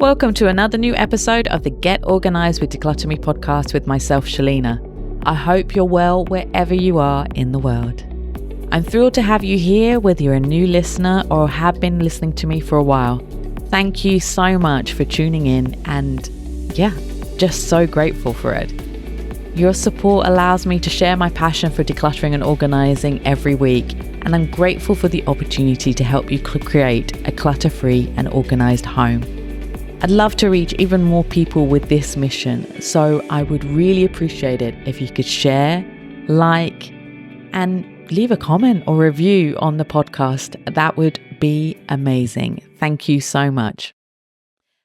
Welcome to another new episode of the Get Organised with Declutter Me podcast with myself, Shalina. I hope you're well wherever you are in the world. I'm thrilled to have you here, whether you're a new listener or have been listening to me for a while. Thank you so much for tuning in and just so grateful for it. Your support allows me to share my passion for decluttering and organising every week, and I'm grateful for the opportunity to help you create a clutter-free and organised home. I'd love to reach even more people with this mission, so I would really appreciate it if you could share, like, and leave a comment or review on the podcast. That would be amazing. Thank you so much.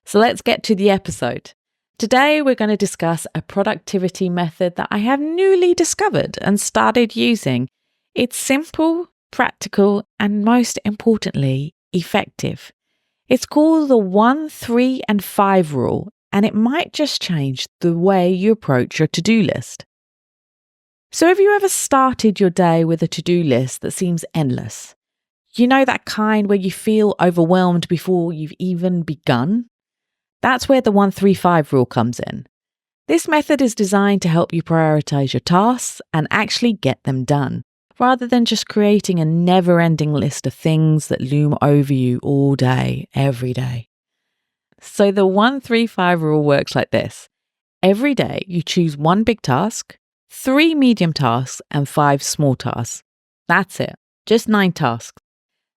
So let's get to the episode. Today, we're going to discuss a productivity method that I have newly discovered and started using. It's simple, practical, and most importantly, effective. It's called the 1, 3, and 5 rule, and it might just change the way you approach your to-do list. So have you ever started your day with a to-do list that seems endless? You know, that kind where you feel overwhelmed before you've even begun? That's where the 1, 3, 5 rule comes in. This method is designed to help you prioritize your tasks and actually get them done, rather than just creating a never-ending list of things that loom over you all day, every day. So the 1, 3, 5 rule works like this. Every day you choose 1 big task, 3 medium tasks, and 5 small tasks. That's it, just 9 tasks.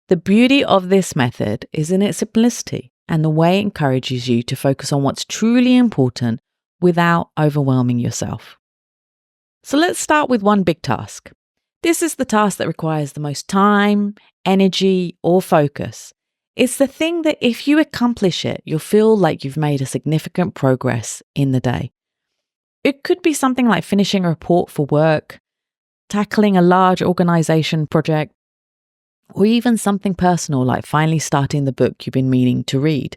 The beauty of this method is in its simplicity and the way it encourages you to focus on what's truly important without overwhelming yourself. So let's start with 1 big task. This is the task that requires the most time, energy, or focus. It's the thing that if you accomplish it, you'll feel like you've made a significant progress in the day. It could be something like finishing a report for work, tackling a large organization project, or even something personal like finally starting the book you've been meaning to read.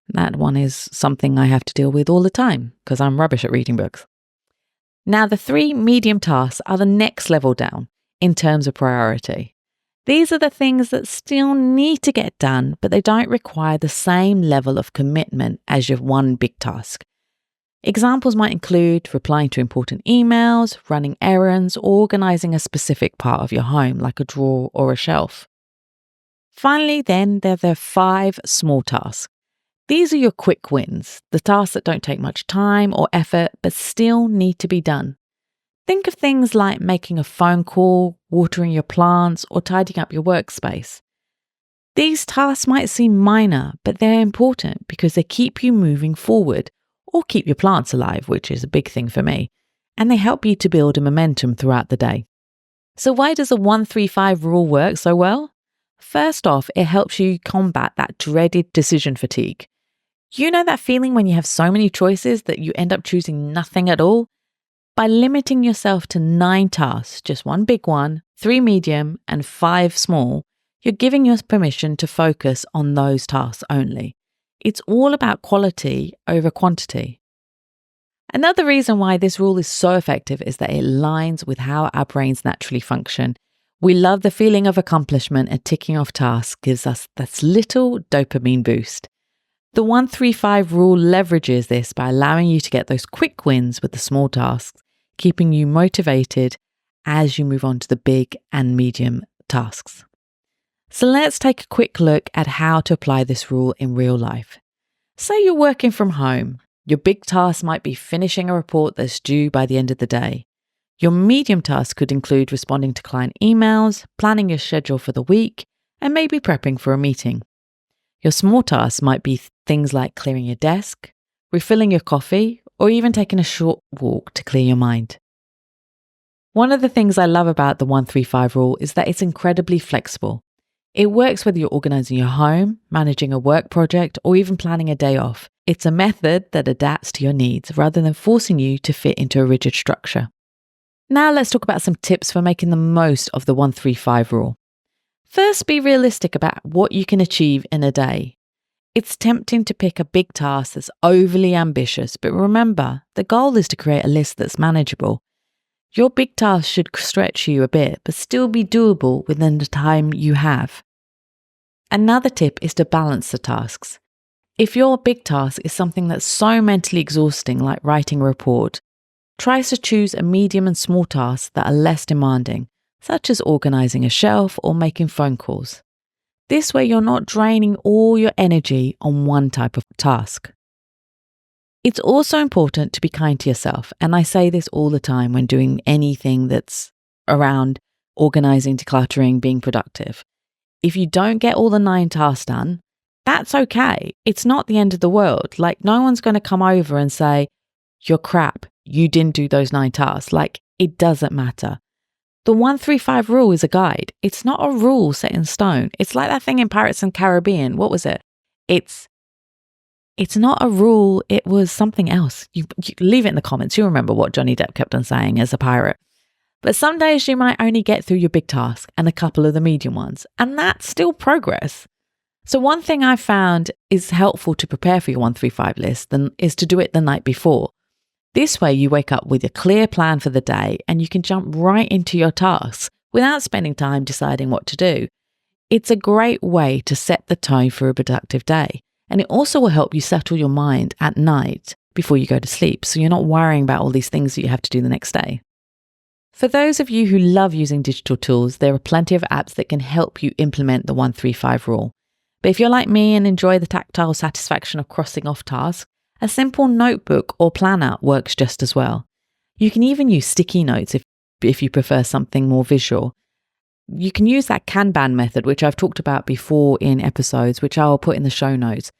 That one is something I have to deal with all the time because I'm rubbish at reading books. Now, the 3 medium tasks are the next level down in terms of priority. These are the things that still need to get done, but they don't require the same level of commitment as your 1 big task. Examples might include replying to important emails, running errands, or organizing a specific part of your home, like a drawer or a shelf. Finally, then, there are the 5 small tasks. These are your quick wins, the tasks that don't take much time or effort, but still need to be done. Think of things like making a phone call, watering your plants, or tidying up your workspace. These tasks might seem minor, but they're important because they keep you moving forward or keep your plants alive, which is a big thing for me, and they help you to build a momentum throughout the day. So why does the 1, 3, 5 rule work so well? First off, it helps you combat that dreaded decision fatigue. You know that feeling when you have so many choices that you end up choosing nothing at all? By limiting yourself to 9 tasks, just 1 big one, 3 medium, and 5 small, you're giving yourself permission to focus on those tasks only. It's all about quality over quantity. Another reason why this rule is so effective is that it aligns with how our brains naturally function. We love the feeling of accomplishment, and ticking off tasks gives us this little dopamine boost. The 1, 3, 5 rule leverages this by allowing you to get those quick wins with the small tasks, keeping you motivated as you move on to the big and medium tasks. So let's take a quick look at how to apply this rule in real life. Say you're working from home. Your big task might be finishing a report that's due by the end of the day. Your medium task could include responding to client emails, planning your schedule for the week, and maybe prepping for a meeting. Your small tasks might be things like clearing your desk, refilling your coffee, or even taking a short walk to clear your mind. One of the things I love about the 1, 3, 5 rule is that it's incredibly flexible. It works whether you're organizing your home, managing a work project, or even planning a day off. It's a method that adapts to your needs rather than forcing you to fit into a rigid structure. Now let's talk about some tips for making the most of the 1, 3, 5 rule. First, be realistic about what you can achieve in a day. It's tempting to pick a big task that's overly ambitious, but remember, the goal is to create a list that's manageable. Your big task should stretch you a bit, but still be doable within the time you have. Another tip is to balance the tasks. If your big task is something that's so mentally exhausting, like writing a report, try to choose a medium and small tasks that are less demanding, such as organising a shelf or making phone calls. This way, you're not draining all your energy on one type of task. It's also important to be kind to yourself, and I say this all the time when doing anything that's around organising, decluttering, being productive. If you don't get all the 9 tasks done, that's okay. It's not the end of the world. Like, no one's going to come over and say, you're crap, you didn't do those 9 tasks. Like, it doesn't matter. The 1-3-5 rule is a guide. It's not a rule set in stone. It's like that thing in Pirates and Caribbean. What was it? It's not a rule. It was something else. You leave it in the comments. You remember what Johnny Depp kept on saying as a pirate. But some days you might only get through your big task and a couple of the medium ones, and that's still progress. So one thing I found is helpful to prepare for your 1-3-5 list is to do it the night before. This way you wake up with a clear plan for the day and you can jump right into your tasks without spending time deciding what to do. It's a great way to set the tone for a productive day, and it also will help you settle your mind at night before you go to sleep, so you're not worrying about all these things that you have to do the next day. For those of you who love using digital tools, there are plenty of apps that can help you implement the 1-3-5 rule. But if you're like me and enjoy the tactile satisfaction of crossing off tasks, a simple notebook or planner works just as well. You can even use sticky notes if you prefer something more visual. You can use that Kanban method, which I've talked about before in episodes, which I'll put in the show notes.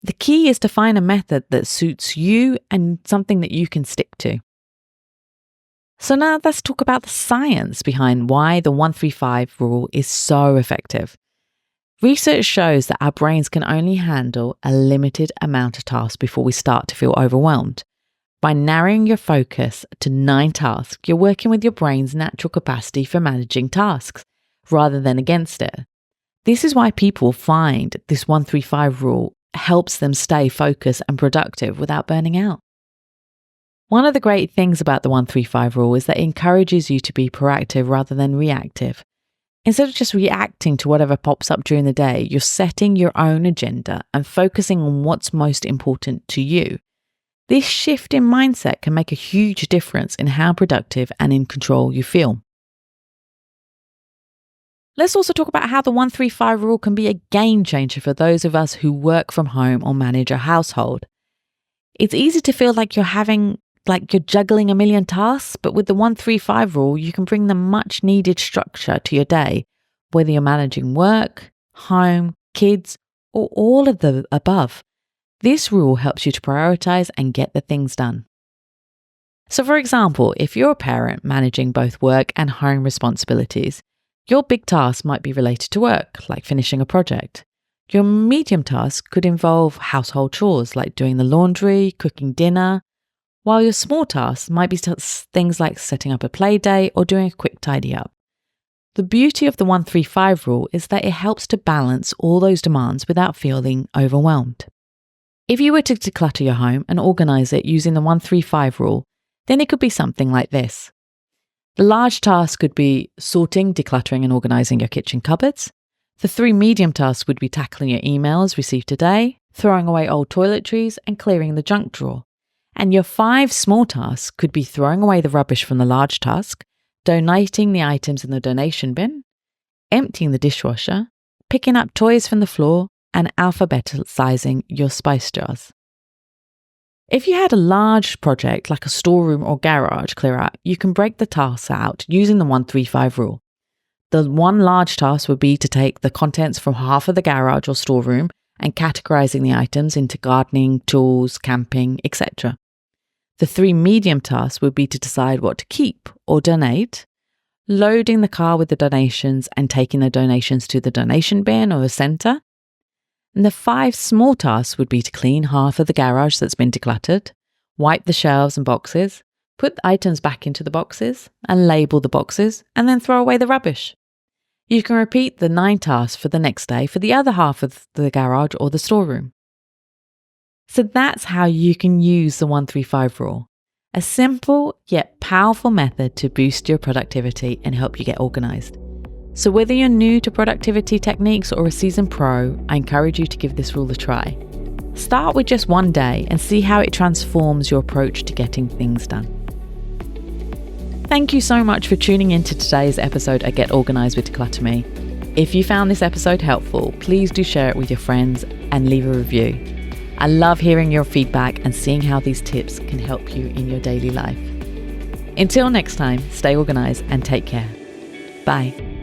The key is to find a method that suits you and something that you can stick to. So now let's talk about the science behind why the 1-3-5 rule is so effective. Research shows that our brains can only handle a limited amount of tasks before we start to feel overwhelmed. By narrowing your focus to 9 tasks, you're working with your brain's natural capacity for managing tasks, rather than against it. This is why people find this 1-3-5 rule helps them stay focused and productive without burning out. One of the great things about the 1-3-5 rule is that it encourages you to be proactive rather than reactive. Instead of just reacting to whatever pops up during the day, you're setting your own agenda and focusing on what's most important to you. This shift in mindset can make a huge difference in how productive and in control you feel. Let's also talk about how the 1-3-5 rule can be a game changer for those of us who work from home or manage a household. It's easy to feel like you're juggling a million tasks, but with the 1-3-5 rule, you can bring the much needed structure to your day, whether you're managing work, home, kids, or all of the above. This rule helps you to prioritise and get the things done. So for example, if you're a parent managing both work and home responsibilities, your big tasks might be related to work, like finishing a project. Your medium tasks could involve household chores, like doing the laundry, cooking dinner, while your small tasks might be things like setting up a play day or doing a quick tidy up. The beauty of the 1-3-5 rule is that it helps to balance all those demands without feeling overwhelmed. If you were to declutter your home and organise it using the 1-3-5 rule, then it could be something like this. The large tasks could be sorting, decluttering and organising your kitchen cupboards. The 3 medium tasks would be tackling your emails received today, throwing away old toiletries and clearing the junk drawer. And your 5 small tasks could be throwing away the rubbish from the large task, donating the items in the donation bin, emptying the dishwasher, picking up toys from the floor, and alphabetizing your spice jars. If you had a large project like a storeroom or garage clear out, you can break the tasks out using the 1-3-5 rule. The one large task would be to take the contents from half of the garage or storeroom and categorizing the items into gardening, tools, camping, etc. The 3 medium tasks would be to decide what to keep or donate, loading the car with the donations and taking the donations to the donation bin or the centre. And the 5 small tasks would be to clean half of the garage that's been decluttered, wipe the shelves and boxes, put the items back into the boxes and label the boxes, and then throw away the rubbish. You can repeat the 9 tasks for the next day for the other half of the garage or the storeroom. So that's how you can use the 1-3-5 rule. A simple yet powerful method to boost your productivity and help you get organised. So whether you're new to productivity techniques or a seasoned pro, I encourage you to give this rule a try. Start with just one day and see how it transforms your approach to getting things done. Thank you so much for tuning in to today's episode of Get Organised with Declutter Me. If you found this episode helpful, please do share it with your friends and leave a review. I love hearing your feedback and seeing how these tips can help you in your daily life. Until next time, stay organised and take care. Bye.